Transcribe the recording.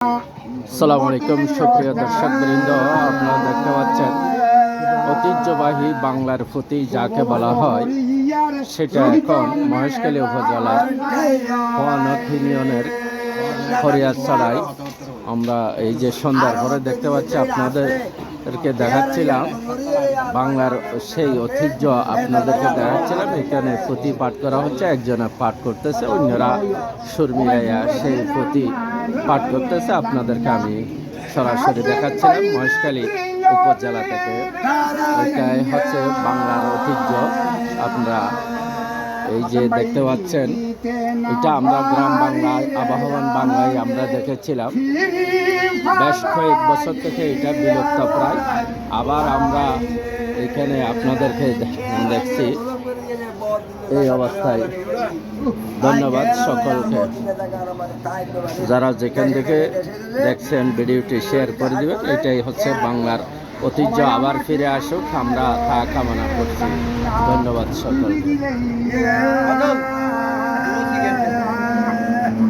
আসসালামু আলাইকুম সুপ্রিয় দর্শকবৃন্দ, আপনারা দেখতে পাচ্ছেন ঐতিহ্যবাহী বাংলার পুঁতি যাকে বলা হয় সেটা এখন মহেশখালী উপজেলার ভয়ানক ইউনিয়নের ফরিয়াদছড়ায় আমরা এই যে সন্ধ্যার পরে দেখতে পাচ্ছি, আপনাদেরকে দেখাচ্ছিলাম বাংলার সেই ঐতিহ্য আপনাদেরকে দেখাচ্ছিলাম। এখানে পুঁতি পাঠ করা হচ্ছে, একজনে পাঠ করতেছে, অন্যরা সুর মিলাইয়া সেই পুঁতি পাঠ করতেছে। আপনাদেরকে আমি সরাসরি দেখাচ্ছিলাম মহেশখালী উপজেলা থেকে। এটাই হচ্ছে বাংলার ঐতিহ্য। আপনারা এই যে দেখতে পাচ্ছেন, এটা আমরা গ্রাম বাংলায়, আবহমান বাংলায় আমরা দেখেছিলাম। বেশ কয়েক বছর থেকে এটা বিলুপ্ত প্রায়, আবার আমরা এখানে আপনাদেরকে দেখছি এই অবস্থায়। ধন্যবাদ সকলকে, যারা যেখান থেকে দেখছেন ভিডিওটি শেয়ার করে দেবেন। এটাই হচ্ছে বাংলার ঐতিহ্য আবার ফিরে আসুক, আমরা তা কামনা করছি। ধন্যবাদ সকলকে।